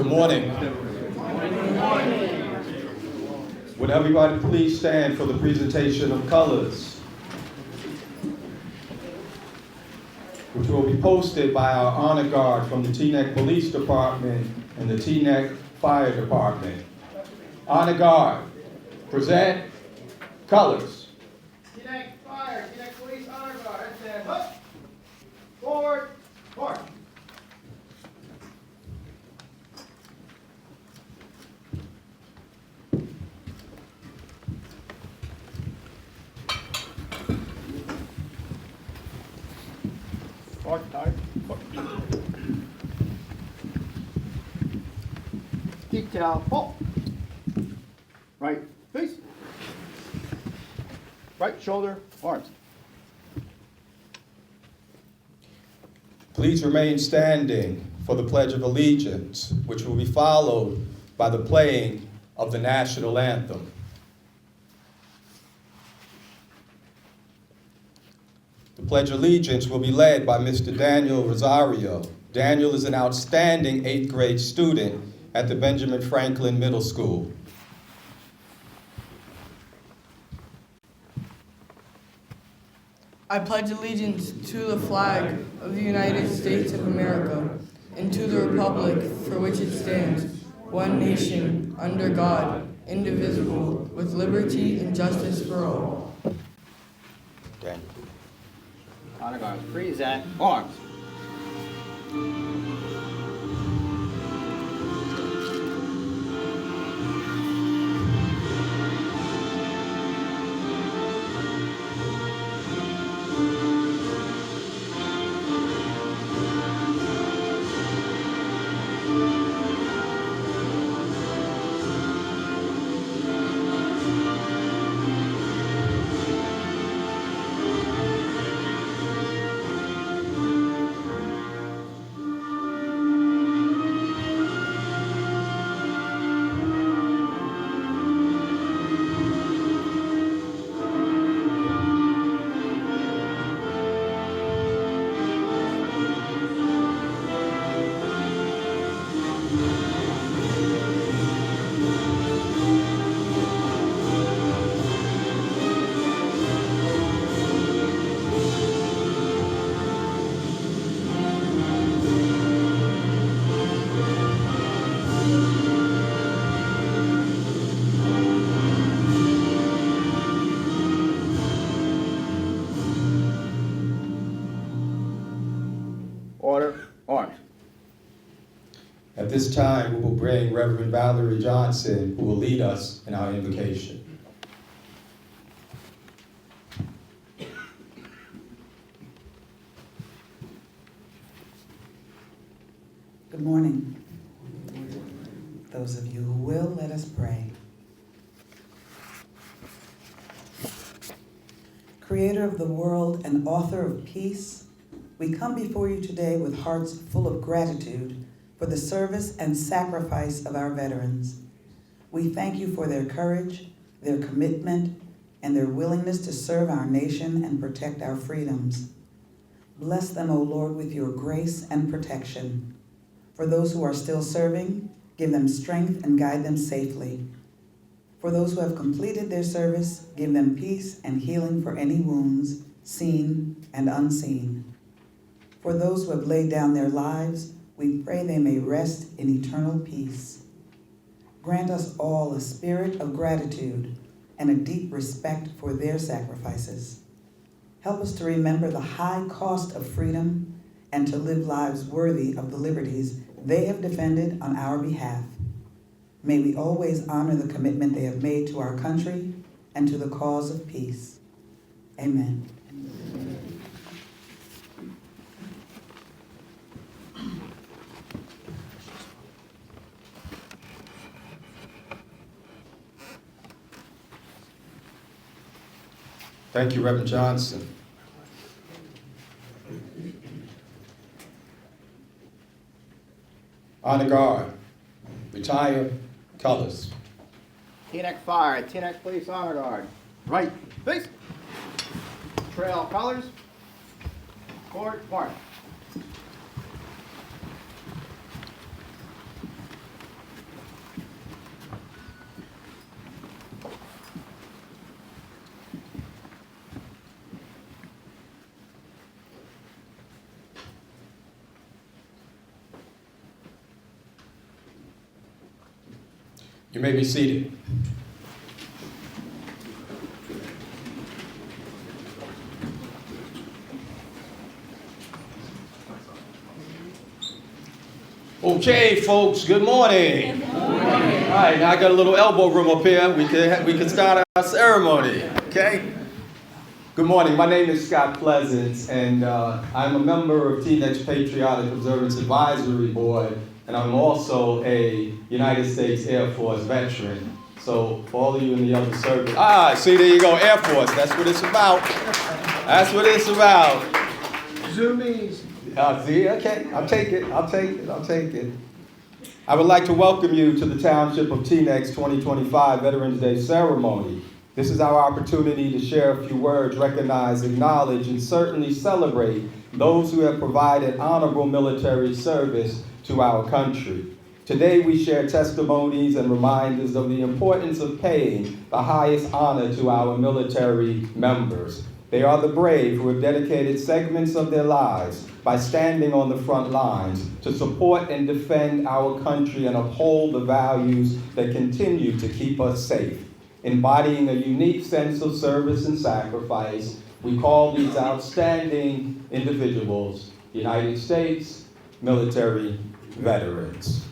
Good morning. Would everybody please stand for the presentation of colors, which will be posted by our honor guard from the Teaneck Police Department and the Teaneck Fire Department. Honor guard, present colors. Teaneck Fire, Teaneck Police Honor Guard, and up, forward, march. March time. Detail, pull. Right face. Right shoulder, arms. Please remain standing for the Pledge of Allegiance, which will be followed by the playing of the national anthem. The Pledge of Allegiance will be led by Mr. Daniel Rosario. Daniel is an outstanding 8th grade student at the Benjamin Franklin Middle School. I pledge allegiance to the flag of the United States of America and to the republic for which it stands, one nation, under God, indivisible, with liberty and justice for all. Daniel. Honor guards, present, arms. Order, arms. At this time, we will bring Reverend Valerie Johnson, who will lead us in our invocation. Good morning. Those of you who will, let us pray. Creator of the world and author of peace, we come before you today with hearts full of gratitude for the service and sacrifice of our veterans. We thank you for their courage, their commitment, and their willingness to serve our nation and protect our freedoms. Bless them, O Lord, with your grace and protection. For those who are still serving, give them strength and guide them safely. For those who have completed their service, give them peace and healing for any wounds, seen and unseen. For those who have laid down their lives, we pray they may rest in eternal peace. Grant us all a spirit of gratitude and a deep respect for their sacrifices. Help us to remember the high cost of freedom and to live lives worthy of the liberties they have defended on our behalf. May we always honor the commitment they have made to our country and to the cause of peace. Amen. Thank you, Reverend Johnson. Honor guard, retire colors. Teaneck Fire, Teaneck Police Honor Guard. Right face. Trail colors. Forward, march. You may be seated. Okay, folks, good morning. Good morning. All right, now I got a little elbow room up here. We can start our ceremony, okay? Good morning. My name is Scott Pleasance, and I'm a member of Teaneck's Patriotic Observance Advisory Board, and I'm also a United States Air Force veteran. So for all of you in the other service, see, there you go, Air Force. That's what it's about. That's what it's about. Zoomies. See, okay, I'll take it. I would like to welcome you to the Township of Teaneck's 2025 Veterans Day ceremony. This is our opportunity to share a few words, recognize, acknowledge, and certainly celebrate those who have provided honorable military service to our country. Today we share testimonies and reminders of the importance of paying the highest honor to our military members. They are the brave who have dedicated segments of their lives by standing on the front lines to support and defend our country and uphold the values that continue to keep us safe. Embodying a unique sense of service and sacrifice, we call these outstanding individuals United States military veterans.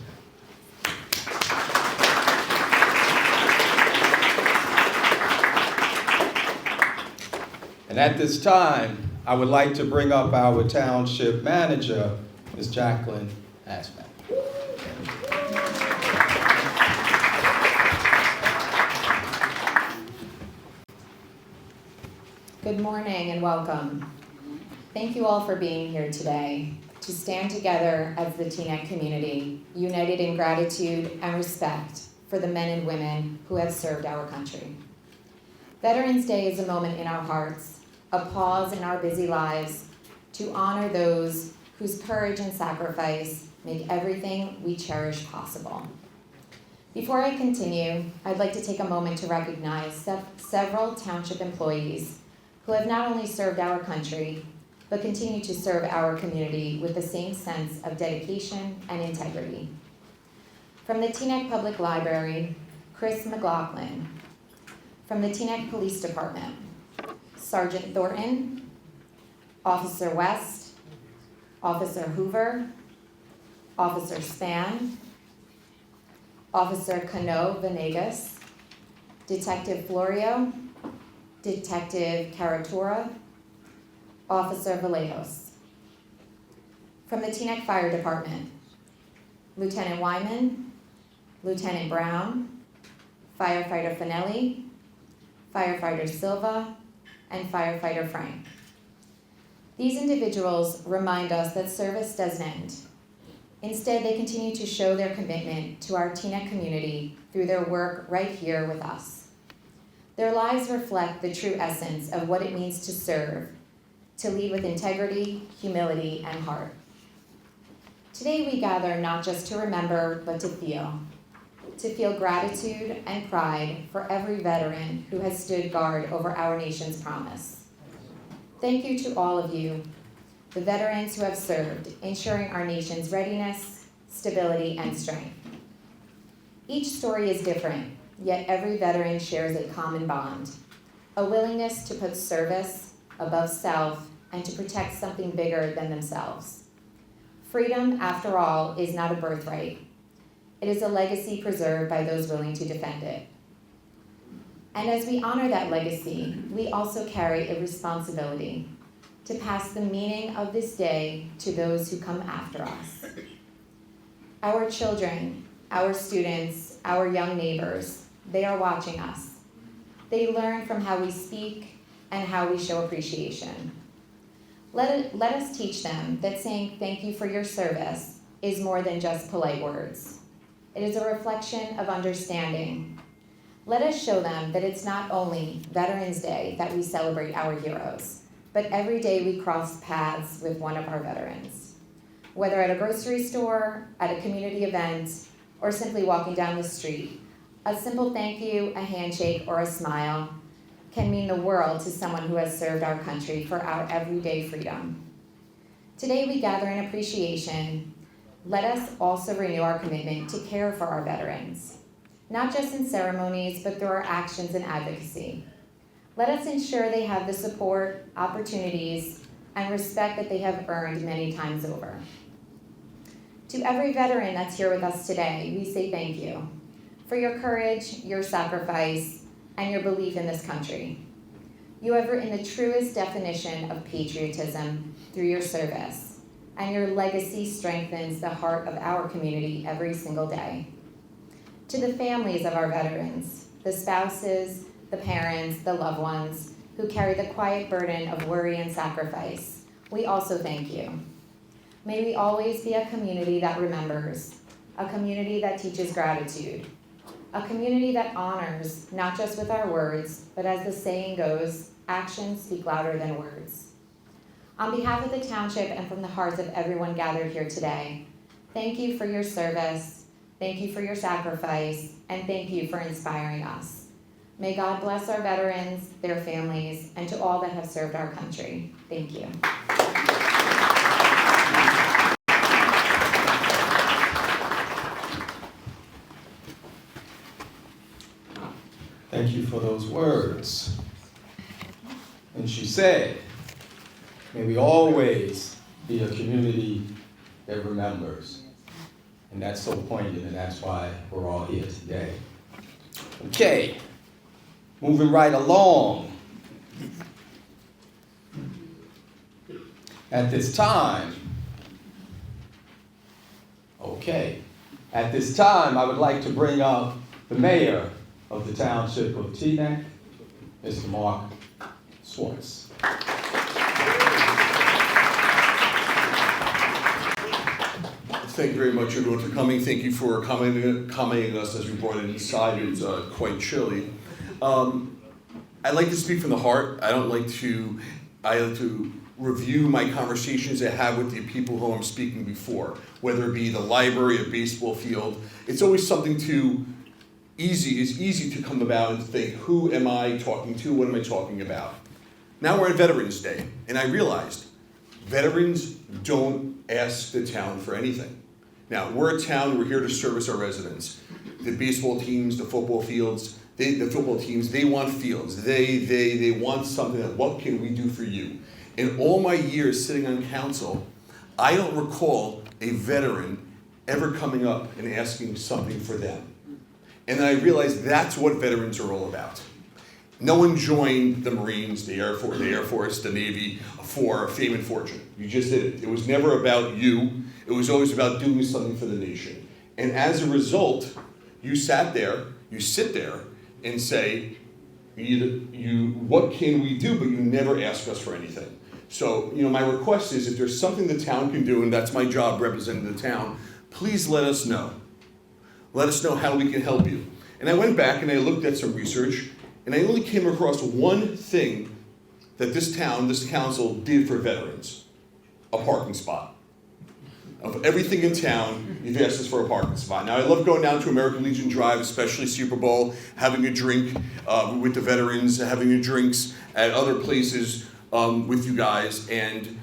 And at this time, I would like to bring up our township manager, Ms. Jacqueline Asman. Good morning and welcome. Thank you all for being here today to stand together as the Teaneck community, united in gratitude and respect for the men and women who have served our country. Veterans Day is a moment in our hearts, a pause in our busy lives to honor those whose courage and sacrifice make everything we cherish possible. Before I continue, I'd like to take a moment to recognize several township employees who have not only served our country, but continue to serve our community with the same sense of dedication and integrity. From the Teaneck Public Library, Chris McLaughlin. From the Teaneck Police Department, Sergeant Thornton, Officer West, Officer Hoover, Officer Span, Officer Cano Venegas, Detective Florio, Detective Caratura, Officer Vallejos. From the Teaneck Fire Department, Lieutenant Wyman, Lieutenant Brown, Firefighter Finelli, Firefighter Silva, and Firefighter Frank. These individuals remind us that service doesn't end. Instead, they continue to show their commitment to our Teaneck community through their work right here with us. Their lives reflect the true essence of what it means to serve, to lead with integrity, humility, and heart. Today we gather not just to remember, but to feel gratitude and pride for every veteran who has stood guard over our nation's promise. Thank you to all of you, the veterans who have served, ensuring our nation's readiness, stability, and strength. Each story is different, yet every veteran shares a common bond, a willingness to put service above self and to protect something bigger than themselves. Freedom, after all, is not a birthright. It is a legacy preserved by those willing to defend it. And as we honor that legacy, we also carry a responsibility to pass the meaning of this day to those who come after us. Our children, our students, our young neighbors, they are watching us. They learn from how we speak and how we show appreciation. Let us teach them that saying thank you for your service is more than just polite words. It is a reflection of understanding. Let us show them that it's not only Veterans Day that we celebrate our heroes, but every day we cross paths with one of our veterans. Whether at a grocery store, at a community event, or simply walking down the street, a simple thank you, a handshake, or a smile can mean the world to someone who has served our country for our everyday freedom. Today we gather in appreciation. Let us also renew our commitment to care for our veterans. not just in ceremonies, but through our actions and advocacy. Let us ensure they have the support, opportunities, and respect that they have earned many times over. To every veteran that's here with us today, we say thank you for your courage, your sacrifice, and your belief in this country. You have written the truest definition of patriotism through your service, and your legacy strengthens the heart of our community every single day. To the families of our veterans, the spouses, the parents, the loved ones who carry the quiet burden of worry and sacrifice, we also thank you. May we always be a community that remembers, a community that teaches gratitude, a community that honors, not just with our words, but as the saying goes, actions speak louder than words. On behalf of the township and from the hearts of everyone gathered here today, thank you for your service, thank you for your sacrifice, and thank you for inspiring us. May God bless our veterans, their families, and to all that have served our country. Thank you. Thank you for those words. And she said, may we always be a community that remembers. And that's so poignant, and that's why we're all here today. Okay, moving right along. At this time, I would like to bring up the mayor of the township of Teaneck, Mr. Mark Swartz. Thank you very much, everyone, for coming. Thank you for accommodating us as we brought it inside. It was quite chilly. I like to speak from the heart. I like to review my conversations I have with the people who I'm speaking before, whether it be the library, a baseball field. It's always something easy to come about and think, who am I talking to? What am I talking about? Now we're at Veterans Day, and I realized veterans don't ask the town for anything. Now, we're a town, we're here to service our residents. The baseball teams, the football fields, the football teams, they want fields. They want something that, what can we do for you? In all my years sitting on council, I don't recall a veteran ever coming up and asking something for them. And I realized that's what veterans are all about. No one joined the Marines, the Air Force, the Navy for fame and fortune. You just did it. It was never about you. It was always about doing something for the nation. And as a result, you sit there and say, what can we do? But you never ask us for anything. So, my request is, if there's something the town can do, and that's my job representing the town, please let us know. Let us know how we can help you. And I went back and I looked at some research, and I only came across one thing that this council did for veterans: a parking spot. Of everything in town, you've asked us for a parking spot. Now, I love going down to American Legion Drive, especially Super Bowl, having a drink with the veterans, having your drinks at other places with you guys, and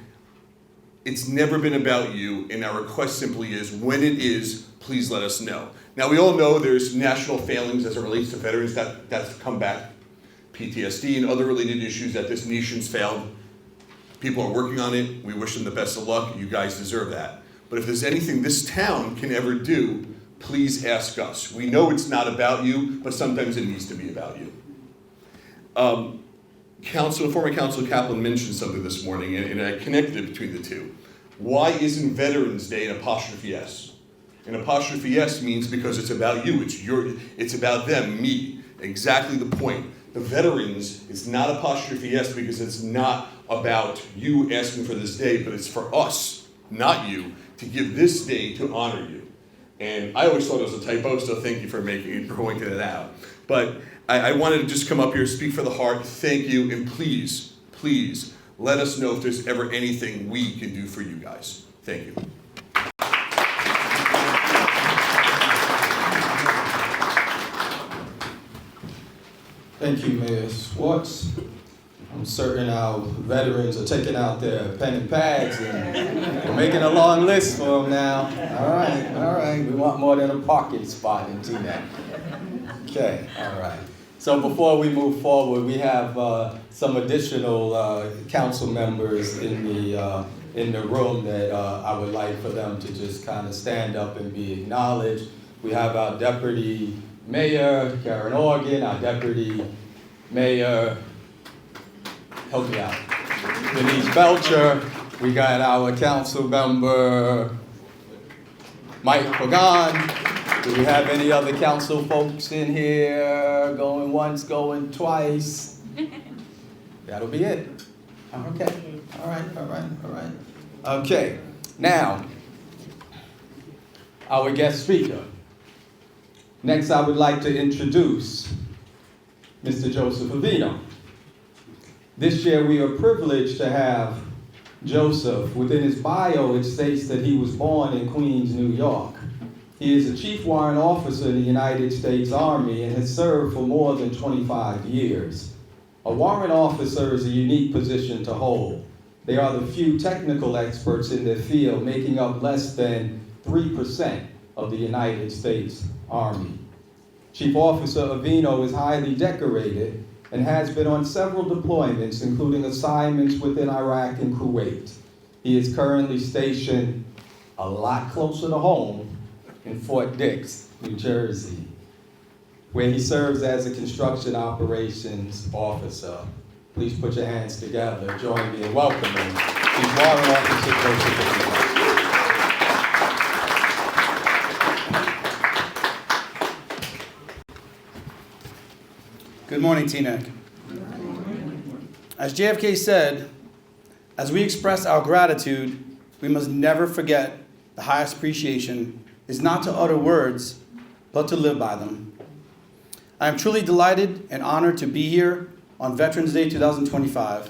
it's never been about you, and our request simply is, when it is, please let us know. Now, we all know there's national failings as it relates to veterans that's come back, PTSD and other related issues that this nation's failed. People are working on it. We wish them the best of luck. You guys deserve that. But if there's anything this town can ever do, please ask us. We know it's not about you, but sometimes it needs to be about you. Former Councilor Kaplan mentioned something this morning, and I connected it between the two. Why isn't Veterans Day an apostrophe S? An apostrophe S means because it's about you. It's about them, me. Exactly the point. The veterans, it's not apostrophe S because it's not about you asking for this day, but it's for us, not you, to give this day to honor you. And I always thought it was a typo, so thank you for pointing it out. But I wanted to just come up here, speak for the heart, thank you, and please, please, let us know if there's ever anything we can do for you guys. Thank you. Thank you, Mayor Swartz. I'm certain our veterans are taking out their pen and pads and we're making a long list for them now. All right. We want more than a parking spot in Teaneck. Okay, all right. So before we move forward, we have some additional council members in the room that I would like for them to just kind of stand up and be acknowledged. We have our Deputy Mayor, Karen Organ, our Deputy Mayor, help me out, Denise Belcher. We got our council member, Mike Pagan. Do we have any other council folks in here? Going once, going twice? That'll be it. Okay, all right. Okay, now, our guest speaker. Next, I would like to introduce Mr. Joseph Avino. This year, we are privileged to have Joseph. Within his bio, it states that he was born in Queens, New York. He is a Chief Warrant Officer in the United States Army and has served for more than 25 years. A warrant officer is a unique position to hold. They are the few technical experts in their field, making up less than 3% of the United States Army. Chief Officer Avino is highly decorated and has been on several deployments, including assignments within Iraq and Kuwait. He is currently stationed a lot closer to home in Fort Dix, New Jersey, where he serves as a construction operations officer. Please put your hands together. Join me in welcoming Chief Warrant Officer Joseph Avino. Good morning, Teaneck. As JFK said, as we express our gratitude, we must never forget the highest appreciation is not to utter words, but to live by them. I am truly delighted and honored to be here on Veterans Day 2025.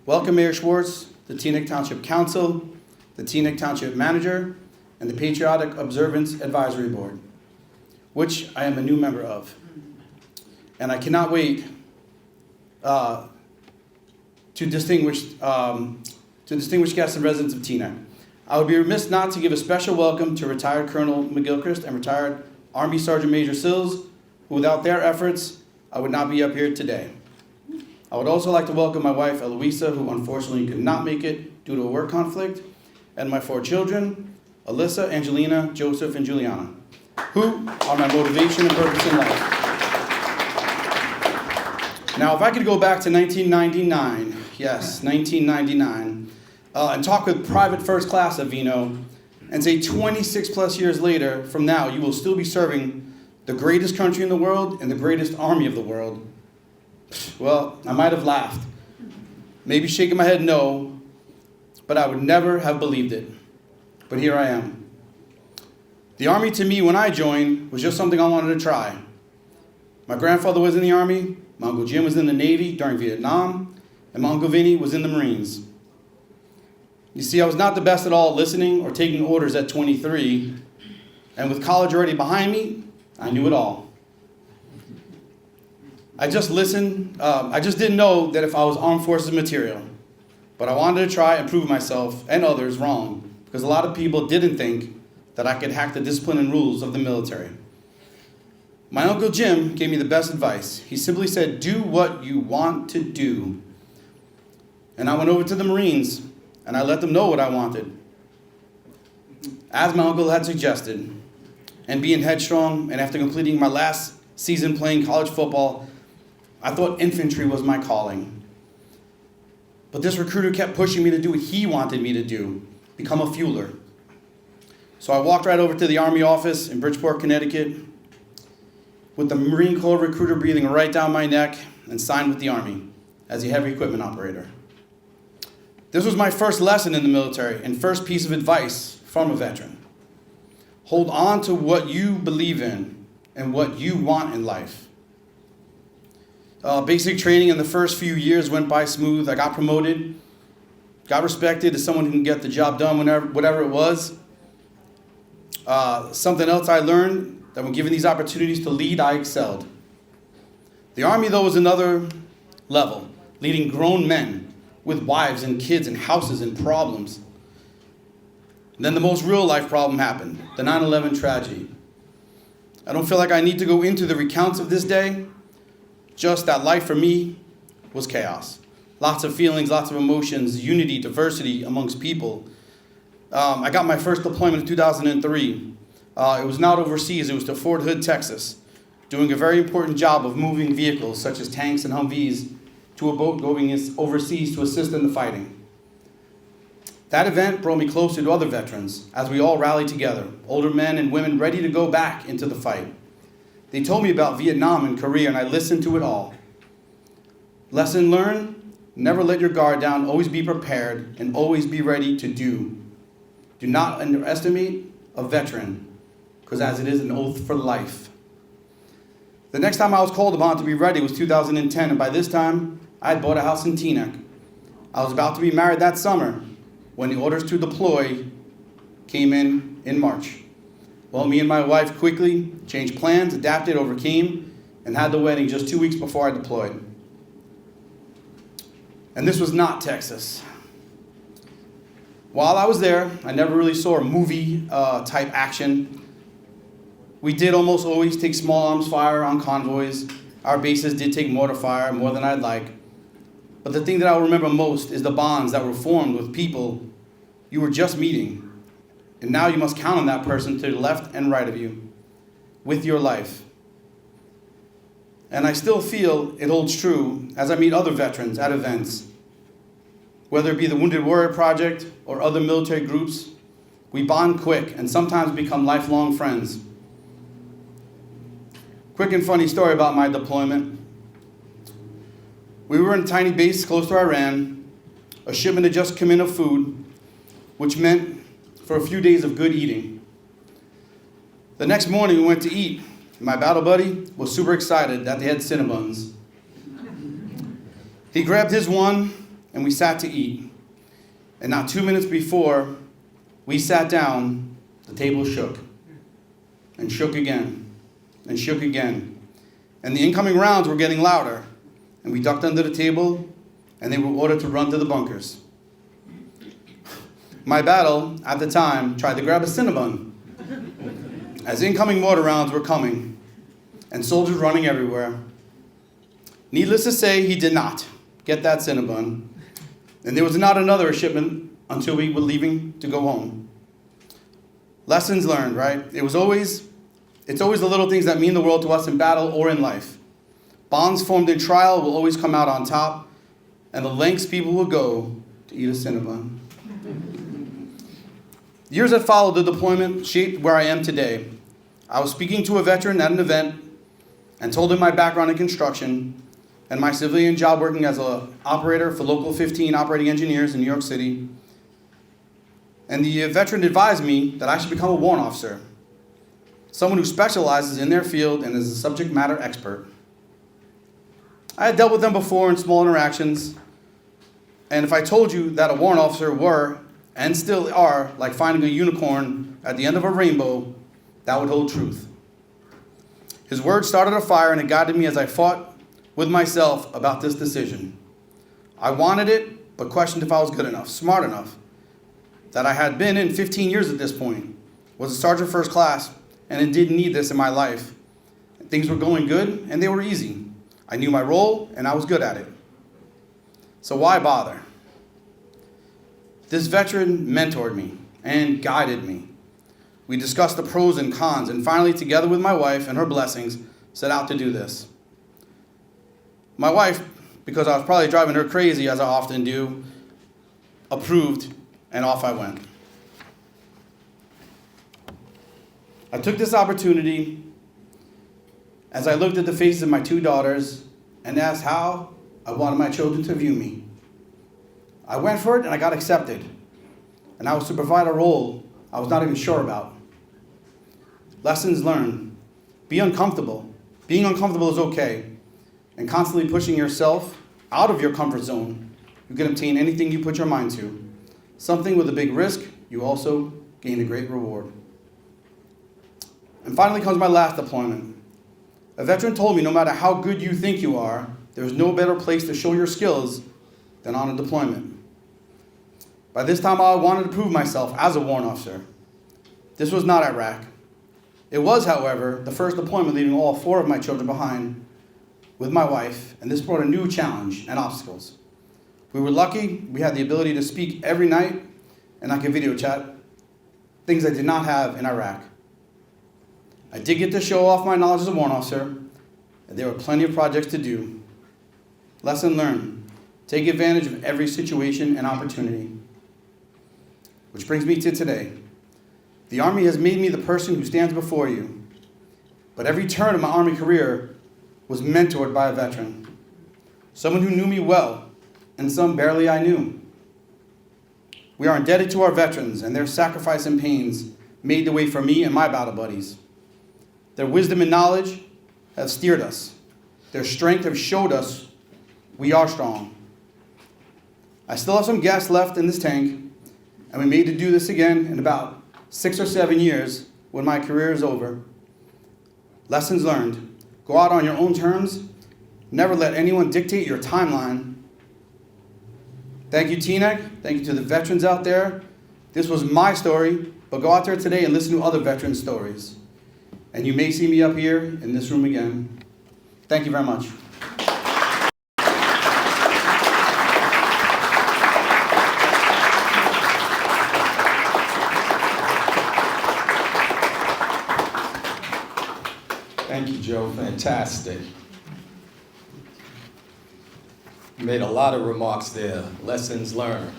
Welcome, Mayor Schwartz, the Teaneck Township Council, the Teaneck Township Manager, and the Patriotic Observance Advisory Board, which I am a new member of. And I cannot wait to distinguish guests and residents of Teaneck. I would be remiss not to give a special welcome to retired Colonel McGilchrist and retired Army Sergeant Major Sills, who without their efforts, I would not be up here today. I would also like to welcome my wife, Eloisa, who unfortunately could not make it due to a work conflict, and my 4 children, Alyssa, Angelina, Joseph, and Juliana, who are my motivation and purpose in life. Now, if I could go back to 1999, yes, 1999, and talk with Private First Class Avino, and say 26 plus years later from now, you will still be serving the greatest country in the world and the greatest army of the world, well, I might have laughed. Maybe shaking my head no, but I would never have believed it. But here I am. The Army to me when I joined was just something I wanted to try. My grandfather was in the Army, my Uncle Jim was in the Navy during Vietnam, and my Uncle Vinny was in the Marines. You see, I was not the best at all at listening or taking orders at 23, and with college already behind me, I knew it all. I just listened. I just didn't know that if I was armed forces material, but I wanted to try and prove myself and others wrong, because a lot of people didn't think that I could hack the discipline and rules of the military. My Uncle Jim gave me the best advice. He simply said, do what you want to do. And I went over to the Marines, and I let them know what I wanted. As my uncle had suggested, and being headstrong, and after completing my last season playing college football, I thought infantry was my calling. But this recruiter kept pushing me to do what he wanted me to do, become a fueler. So I walked right over to the Army office in Bridgeport, Connecticut, with the Marine Corps recruiter breathing right down my neck, and signed with the Army as a heavy equipment operator. This was my first lesson in the military and first piece of advice from a veteran. Hold on to what you believe in and what you want in life. Basic training in the first few years went by smooth. I got promoted, got respected as someone who can get the job done whatever it was. Something else I learned, that when given these opportunities to lead, I excelled. The Army, though, was another level, leading grown men with wives and kids and houses and problems. Then the most real life problem happened, the 9/11 tragedy. I don't feel like I need to go into the recounts of this day, just that life for me was chaos. Lots of feelings, lots of emotions, unity, diversity amongst people. I got my first deployment in 2003. It was not overseas, it was to Fort Hood, Texas, doing a very important job of moving vehicles such as tanks and Humvees to a boat going overseas to assist in the fighting. That event brought me closer to other veterans as we all rallied together, older men and women ready to go back into the fight. They told me about Vietnam and Korea, and I listened to it all. Lesson learned, never let your guard down, always be prepared, and always be ready to do. Do not underestimate a veteran, because as it is an oath for life. The next time I was called upon to be ready was 2010, and by this time, I had bought a house in Teaneck. I was about to be married that summer when the orders to deploy came in March. Well, me and my wife quickly changed plans, adapted, overcame, and had the wedding just 2 weeks before I deployed. And this was not Texas. While I was there, I never really saw a movie type action. We did almost always take small arms fire on convoys. Our bases did take mortar fire more than I'd like. But the thing that I'll remember most is the bonds that were formed with people you were just meeting. And now you must count on that person to the left and right of you with your life. And I still feel it holds true as I meet other veterans at events. Whether it be the Wounded Warrior Project or other military groups, we bond quick and sometimes become lifelong friends. Quick and funny story about my deployment. We were in a tiny base close to Iran. A shipment had just come in of food, which meant for a few days of good eating. The next morning we went to eat. My battle buddy was super excited that they had Cinnabons. He grabbed his one and we sat to eat. And not 2 minutes before we sat down, the table shook. And shook again. And shook again. And the incoming rounds were getting louder. And we ducked under the table and they were ordered to run to the bunkers. My battle, at the time, tried to grab a Cinnabon as incoming mortar rounds were coming and soldiers running everywhere. Needless to say, he did not get that Cinnabon. And there was not another shipment until we were leaving to go home. Lessons learned, right? It's always the little things that mean the world to us in battle or in life. Bonds formed in trial will always come out on top, and the lengths people will go to eat a Cinnabon. Years that followed the deployment shaped where I am today. I was speaking to a veteran at an event and told him my background in construction and my civilian job working as an operator for Local 15 operating engineers in New York City. And the veteran advised me that I should become a warrant officer, someone who specializes in their field and is a subject matter expert. I had dealt with them before in small interactions, and if I told you that a warrant officer were, and still are, like finding a unicorn at the end of a rainbow, that would hold truth. His words started a fire and it guided me as I fought with myself about this decision. I wanted it, but questioned if I was good enough, smart enough, that I had been in 15 years at this point, was a sergeant first class, and it didn't need this in my life. Things were going good and they were easy. I knew my role and I was good at it. So why bother? This veteran mentored me and guided me. We discussed the pros and cons, and finally, together with my wife and her blessings, set out to do this. My wife, because I was probably driving her crazy, as I often do, approved, and off I went. I took this opportunity as I looked at the faces of my 2 daughters and asked how I wanted my children to view me. I went for it and I got accepted. And I was to provide a role I was not even sure about. Lessons learned. Be uncomfortable. Being uncomfortable is okay. And constantly pushing yourself out of your comfort zone, you can obtain anything you put your mind to. Something with a big risk, you also gain a great reward. And finally comes my last deployment. A veteran told me no matter how good you think you are, there's no better place to show your skills than on a deployment. By this time, I wanted to prove myself as a warrant officer. This was not Iraq. It was, however, the first deployment leaving all 4 of my children behind with my wife, and this brought a new challenge and obstacles. We were lucky we had the ability to speak every night, and I could video chat, things I did not have in Iraq. I did get to show off my knowledge as a warrant officer, and there were plenty of projects to do. Lesson learned: take advantage of every situation and opportunity. Which brings me to today. The Army has made me the person who stands before you, but every turn of my Army career was mentored by a veteran, someone who knew me well, and some barely I knew. We are indebted to our veterans, and their sacrifice and pains made the way for me and my battle buddies. Their wisdom and knowledge have steered us. Their strength have showed us we are strong. I still have some gas left in this tank, and we made to do this again in about 6 or 7 years when my career is over. Lessons learned: go out on your own terms. Never let anyone dictate your timeline. Thank you, Teaneck. Thank you to the veterans out there. This was my story, but go out there today and listen to other veterans' stories. And you may see me up here in this room again. Thank you very much. Thank you, Joe. Fantastic. You made a lot of remarks there. Lessons learned.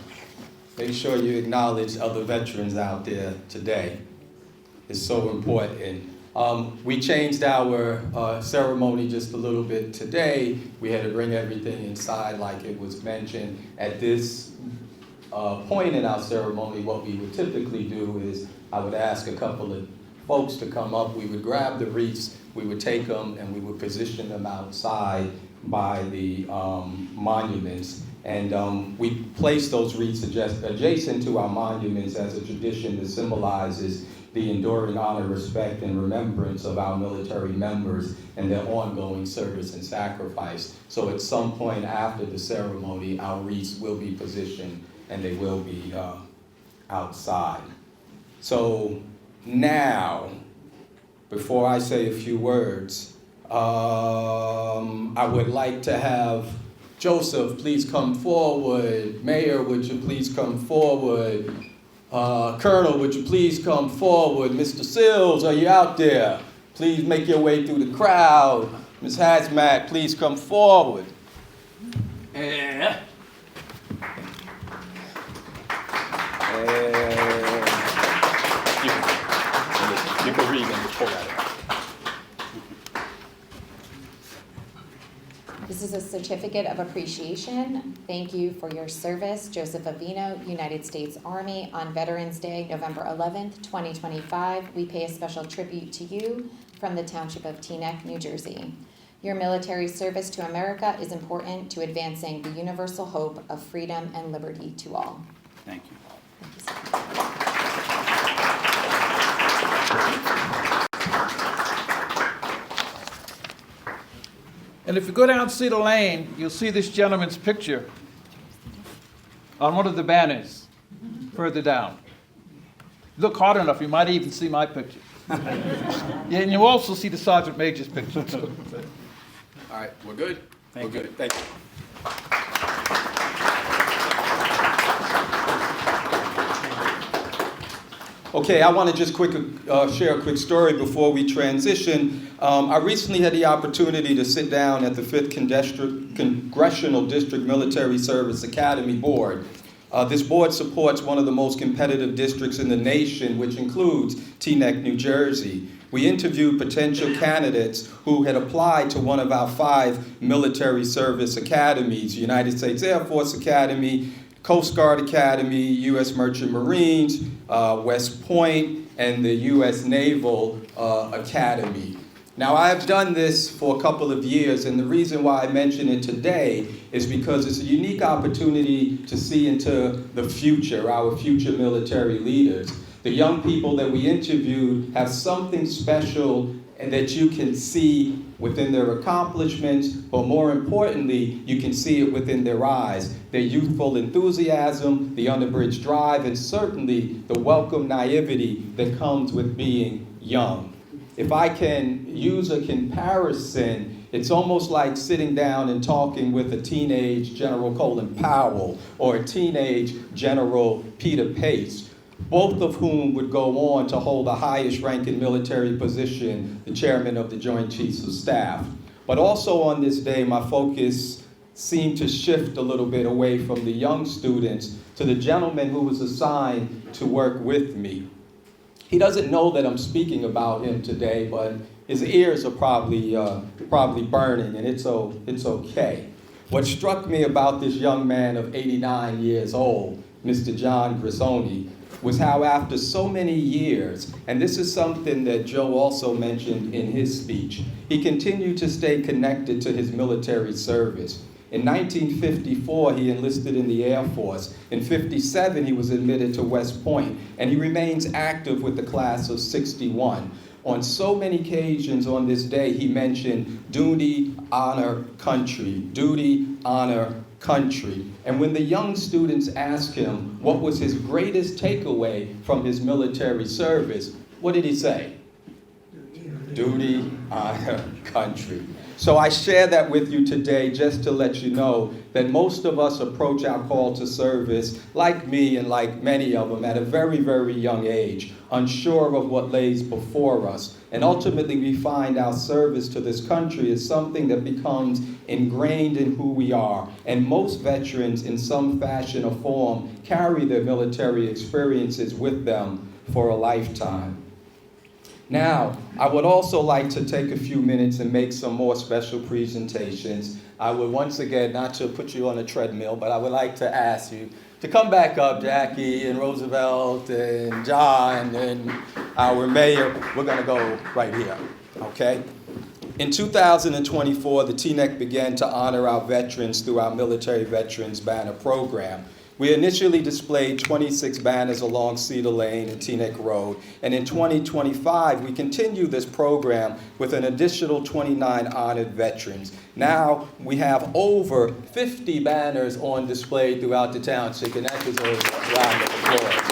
Make sure you acknowledge other veterans out there today. It's so important. We changed our ceremony just a little bit today. We had to bring everything inside like it was mentioned. At this point in our ceremony, what we would typically do is I would ask a couple of folks to come up. We would grab the wreaths, we would take them, and we would position them outside by the monuments. And we place those wreaths adjacent to our monuments as a tradition that symbolizes the enduring honor, respect, and remembrance of our military members and their ongoing service and sacrifice. So at some point after the ceremony, our wreaths will be positioned and they will be outside. So now, before I say a few words, I would like to have Joseph please come forward. Mayor, would you please come forward? Colonel, would you please come forward? Mr. Sills, are you out there? Please make your way through the crowd. Ms. Hazmat, please come forward. You can read and pull at it. This is a certificate of appreciation. Thank you for your service, Joseph Avino, United States Army. On Veterans Day, November 11th, 2025, we pay a special tribute to you from the Township of Teaneck, New Jersey. Your military service to America is important to advancing the universal hope of freedom and liberty to all. Thank you. Thank you so much. And if you go down Cedar Lane, you'll see this gentleman's picture on one of the banners further down. Look hard enough, you might even see my picture. Yeah, and you also see the Sergeant Major's picture too. All right, we're good? Thank We're you. good. Thank you. Okay, I want to just share a quick story before we transition. I recently had the opportunity to sit down at the 5th Congressional District Military Service Academy Board. This board supports one of the most competitive districts in the nation, which includes Teaneck, New Jersey. We interviewed potential candidates who had applied to one of our 5 military service academies: United States Air Force Academy, Coast Guard Academy, U.S. Merchant Marines, West Point, and the U.S. Naval Academy. Now, I've done this for a couple of years, and the reason why I mention it today is because it's a unique opportunity to see into the future, our future military leaders. The young people that we interviewed have something special and that you can see within their accomplishments, but more importantly, you can see it within their eyes. Their youthful enthusiasm, the unabridged drive, and certainly the welcome naivety that comes with being young. If I can use a comparison, it's almost like sitting down and talking with a teenage General Colin Powell or a teenage General Peter Pace, both of whom would go on to hold the highest ranking military position, the chairman of the Joint Chiefs of Staff. But also on this day, my focus seemed to shift a little bit away from the young students to the gentleman who was assigned to work with me. He doesn't know that I'm speaking about him today, but his ears are probably burning, and it's okay. What struck me about this young man of 89 years old, Mr. John Grisoni, was how after so many years, and this is something that Joe also mentioned in his speech, he continued to stay connected to his military service. In 1954, he enlisted in the Air Force. In 57, he was admitted to West Point, and he remains active with the class of 61. On so many occasions on this day, he mentioned duty, honor, country, duty, honor, country. And when the young students asked him what was his greatest takeaway from his military service, what did he say? Duty, honor, country. So I share that with you today just to let you know that most of us approach our call to service, like me and like many of them, at a very, very young age, unsure of what lays before us. And ultimately we find our service to this country is something that becomes ingrained in who we are. And most veterans, in some fashion or form, carry their military experiences with them for a lifetime. Now, I would also like to take a few minutes and make some more special presentations. I would once again, not to put you on a treadmill, but I would like to ask you to come back up, Jackie and Roosevelt and John and our mayor. We're going to go right here, okay? In 2024, the Teaneck began to honor our veterans through our Military Veterans Banner Program. We initially displayed 26 banners along Cedar Lane and Teaneck Road, and in 2025, we continued this program with an additional 29 honored veterans. Now, we have over 50 banners on display throughout the township, and that deserves a round of applause.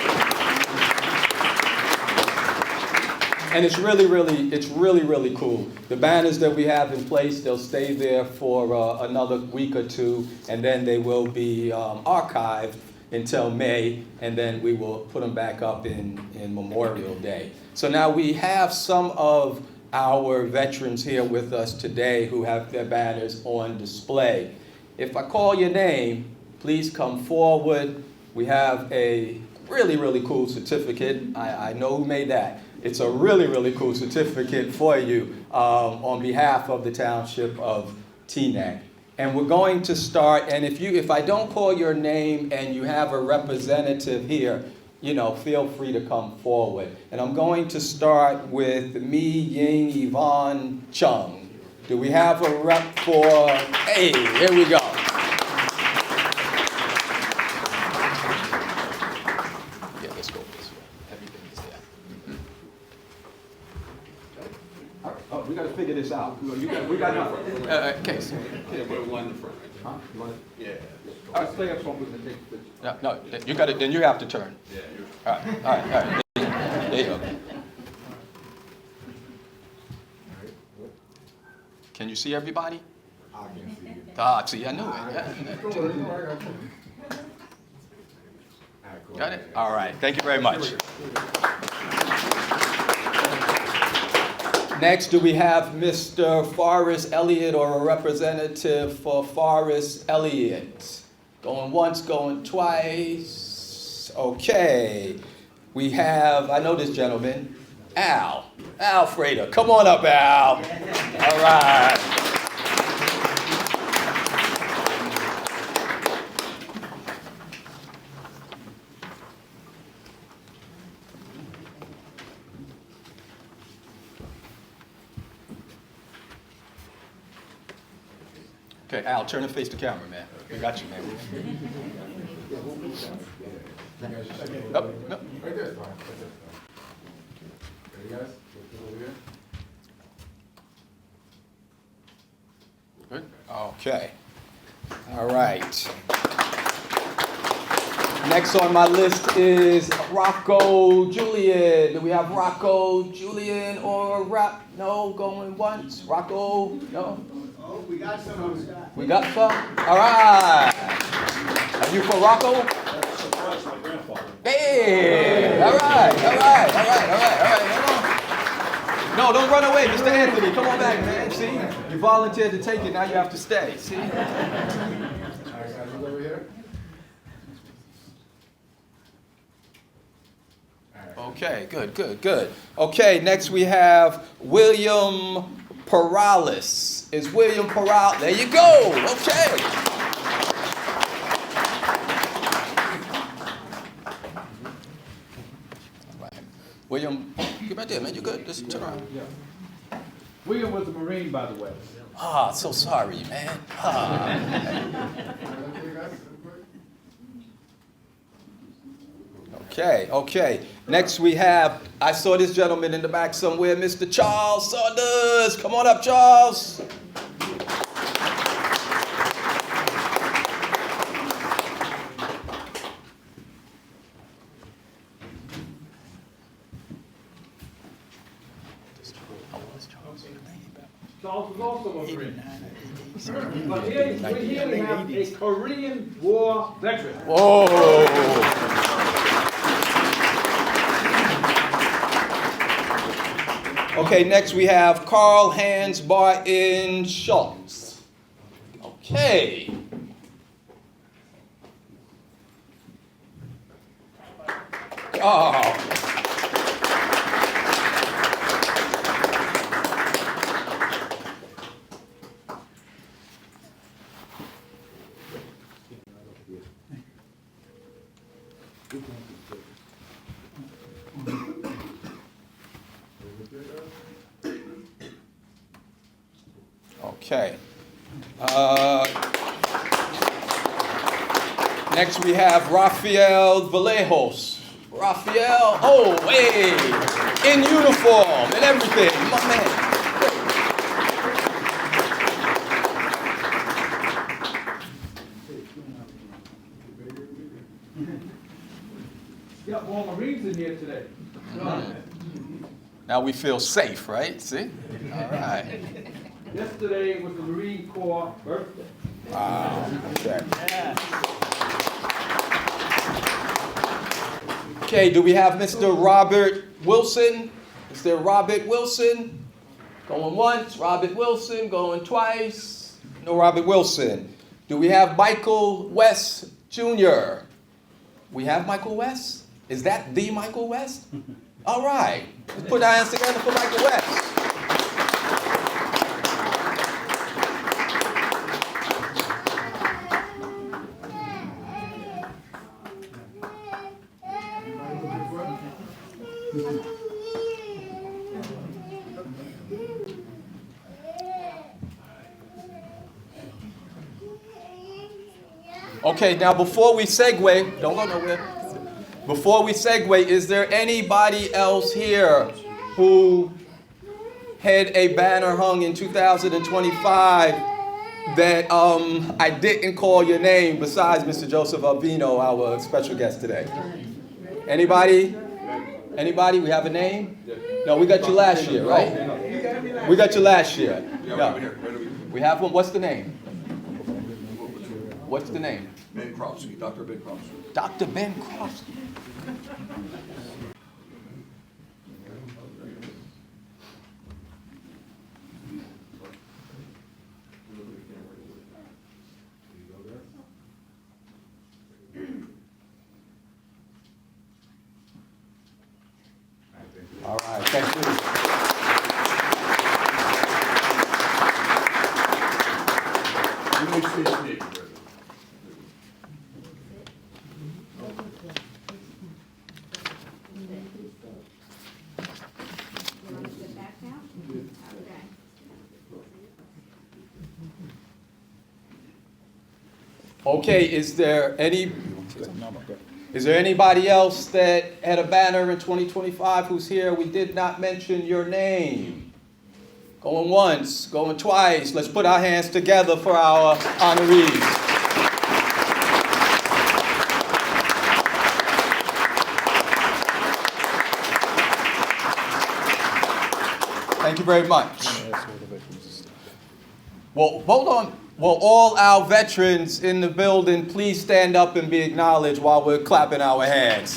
And it's really cool. The banners that we have in place, they'll stay there for another week or two, and then they will be archived until May, and then we will put them back up in Memorial Day. So now we have some of our veterans here with us today who have their banners on display. If I call your name, please come forward. We have a really cool certificate. I know who made that. It's a really cool certificate for you on behalf of the Township of Teaneck. And we're going to start, and if I don't call your name and you have a representative here, feel free to come forward. And I'm going to start with Mi Ying Yvonne Chung. Do we have a rep for, hey, here we go. Yeah, let's go this way. Everything is there. Oh, we got to figure this out. We got nothing. Case. Yeah, but one in the front. Huh? You want Yeah. All right, stay up so we can take the picture. No, you got it. Then you have to turn. Yeah. All right. There you go. Can you see everybody? I can see it. See, I knew it. Yeah. Got it? All right. Thank you very much. Next, do we have Mr. Forrest Elliott or a representative for Forrest Elliott? Going once, going twice. Okay. We have, I know this gentleman, Al Frater. Come on up, Al. All right. Okay, Al, turn and face the camera, man. We got you, man. Nope. Right there is fine. Ready, guys? Over here. Good. Okay. All right. Next on my list is Rocco Julian. Do we have Rocco Julian or Rap? No, going once. Rocco, no? Oh, we got some. We got some? All right. Are you from Rocco? Hey, all right. No, don't run away, Mr. Anthony. Come on back, man. See, you volunteered to take it. Now you have to stay. See? All right, guys, look over here. Okay, good. Okay, next we have William Perales. Is William Perales? There you go. Okay. William, get right there, man. You good? Just turn around. William was a Marine, by the way. Ah, so sorry, man. Ah. Okay. Next we have, I saw this gentleman in the back somewhere, Mr. Charles Saunders. Come on up, Charles. Charles was also a Marine. But here we have a Korean War veteran. Whoa. Okay, next we have Karl Hans Barton Schultz. Okay. Oh. Okay. Next we have Rafael Vallejos. Rafael, oh, hey, in uniform and everything, my man. Got more Marines in here today. Now we feel safe, right? See? All right. Yesterday was the Marine Corps birthday. Wow. Okay. Okay, do we have Mr. Robert Wilson? Is there Robert Wilson? Going once. Robert Wilson, going twice. No Robert Wilson. Do we have Michael West Jr.? We have Michael West? Is that the Michael West? All right. Let's put our hands together for Michael West. Okay, now before we segue, don't go nowhere. Before we segue, is there anybody else here who had a banner hung in 2025 that I didn't call your name besides Mr. Joseph Albino, our special guest today? Anybody? Anybody? We have a name? No, we got you last year, right? We got you last year. No. We have one. What's the name? What's the name? Ben Kropsky, Dr. Ben Kropsky. Dr. Ben Kropsky. All right, thank you. Okay, is there anybody else that had a banner in 2025 who's here? We did not mention your name. Going once, going twice. Let's put our hands together for our honorees. Thank you very much. Well, hold on. Will all our veterans in the building please stand up and be acknowledged while we're clapping our hands?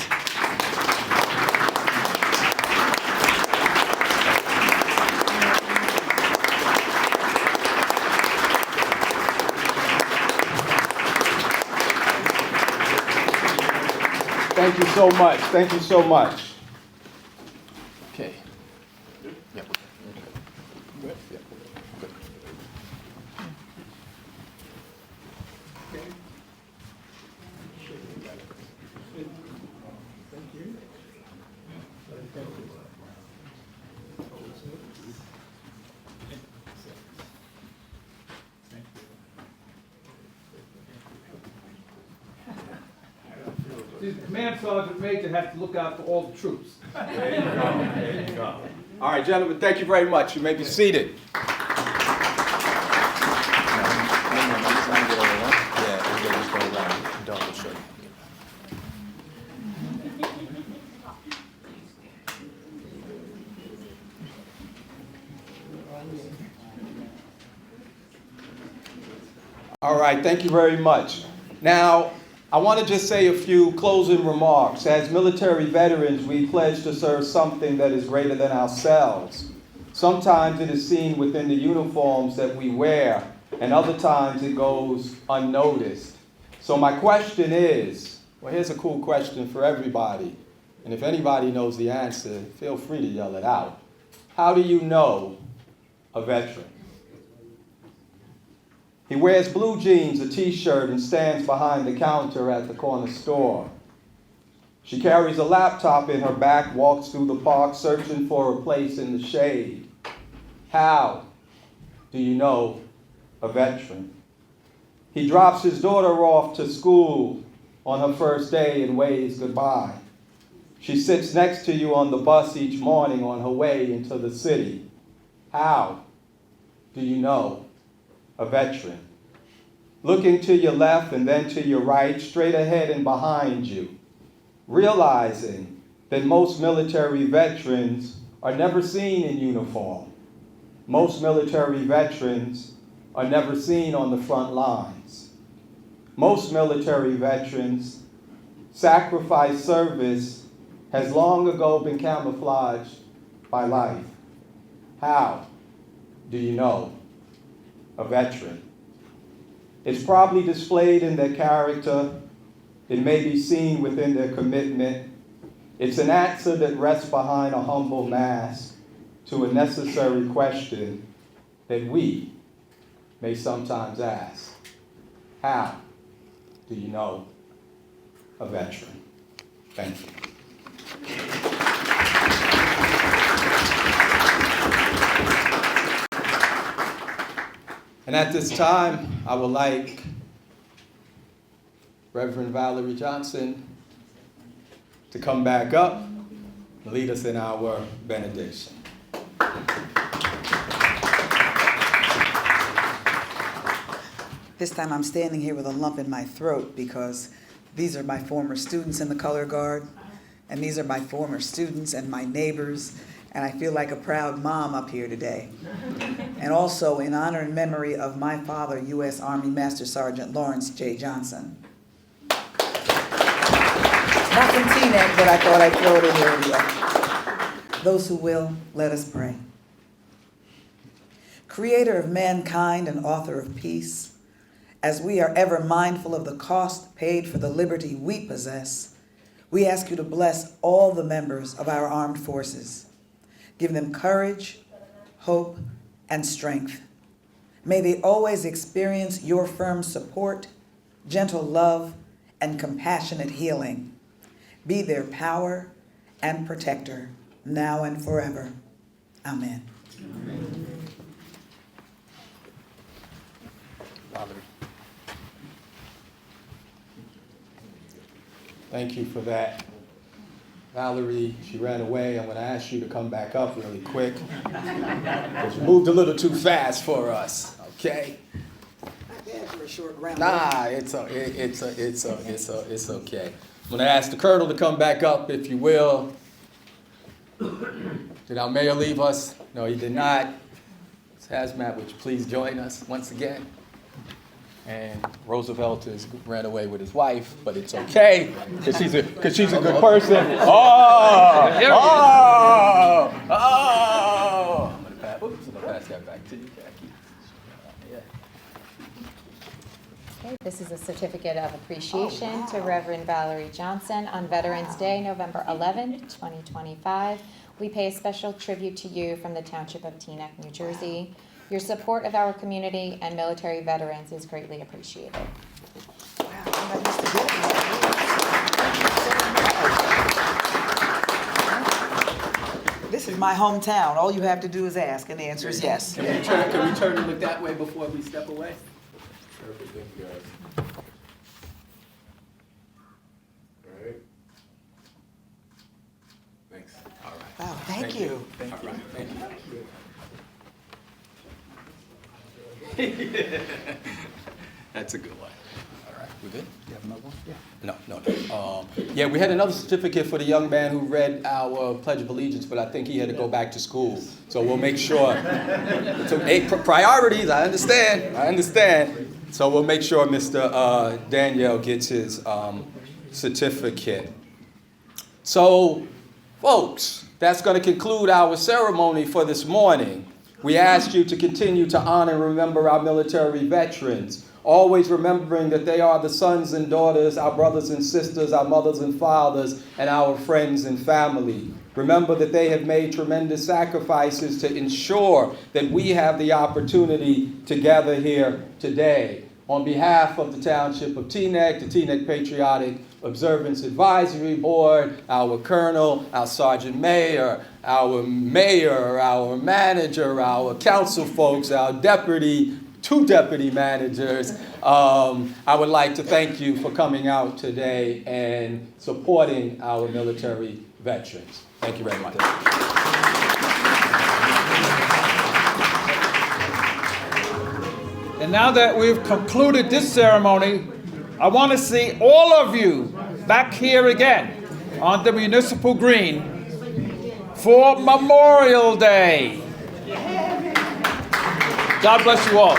Thank you so much. Thank you so much. Okay. Yep. Good. Yep. Good. The command sergeant major has to look out for all the troops. There you go. There you go. All right, gentlemen, thank you very much. You may be seated. All right, thank you very much. Now, I want to just say a few closing remarks. As military veterans, we pledge to serve something that is greater than ourselves. Sometimes it is seen within the uniforms that we wear, and other times it goes unnoticed. So my question is, well, here's a cool question for everybody, and if anybody knows the answer, feel free to yell it out. How do you know a veteran? He wears blue jeans, a t-shirt, and stands behind the counter at the corner store. She carries a laptop in her back, walks through the park searching for a place in the shade. How do you know a veteran? He drops his daughter off to school on her first day and waves goodbye. She sits next to you on the bus each morning on her way into the city. How do you know a veteran? Looking to your left and then to your right, straight ahead and behind you, realizing that most military veterans are never seen in uniform. Most military veterans are never seen on the front lines. Most military veterans' sacrifice service has long ago been camouflaged by life. How do you know a veteran? It's probably displayed in their character. It may be seen within their commitment. It's an answer that rests behind a humble mask to a necessary question that we may sometimes ask. How do you know a veteran? Thank you. And at this time, I would like Reverend Valerie Johnson to come back up and lead us in our benediction. This time I'm standing here with a lump in my throat because these are my former students in the color guard, and these are my former students and my neighbors, and I feel like a proud mom up here today. And also in honor and memory of my father, U.S. Army Master Sergeant Lawrence J. Johnson. Not from Teaneck, but I thought I'd throw it in there anyway. Those who will, let us pray. Creator of mankind and author of peace, as we are ever mindful of the cost paid for the liberty we possess, we ask you to bless all the members of our armed forces. Give them courage, hope, and strength. May they always experience your firm support, gentle love, and compassionate healing. Be their power and protector, now and forever. Amen. Amen. Thank you for that. Valerie, she ran away. I'm going to ask you to come back up really quick. Because you moved a little too fast for us, okay? Not bad for a short round. Nah, it's okay. I'm going to ask the colonel to come back up, if you will. Did our mayor leave us? No, he did not. It's Hazmat, would you please join us once again? And Roosevelt ran away with his wife, but it's okay, because she's a good person. Oh! I'm gonna pass that back to you, Jackie. Okay, this is a certificate of appreciation to Reverend Valerie Johnson on Veterans Day, November 11th, 2025. We pay a special tribute to you from the Township of Teaneck, New Jersey. Your support of our community and military veterans is greatly appreciated. This is my hometown. All you have to do is ask, and the answer is yes. Can we turn and look that way before we step away? Perfect, thank you guys. All right. Thanks. All right. Wow, thank you. Thank you. Thank you. That's a good one. All right, we good? You have another one? Yeah. No. Yeah, we had another certificate for the young man who read our Pledge of Allegiance, but I think he had to go back to school. So we'll make sure. So priorities, I understand. So we'll make sure Mr. Danielle gets his certificate. So, folks, that's going to conclude our ceremony for this morning. We ask you to continue to honor and remember our military veterans, always remembering that they are the sons and daughters, our brothers and sisters, our mothers and fathers, and our friends and family. Remember that they have made tremendous sacrifices to ensure that we have the opportunity to gather here today. On behalf of the Township of Teaneck, the Teaneck Patriotic Observance Advisory Board, our colonel, our sergeant mayor, our manager, our council folks, our two deputy managers, I would like to thank you for coming out today and supporting our military veterans. Thank you very much. And now that we've concluded this ceremony, I want to see all of you back here again on the municipal green for Memorial Day. God bless you all.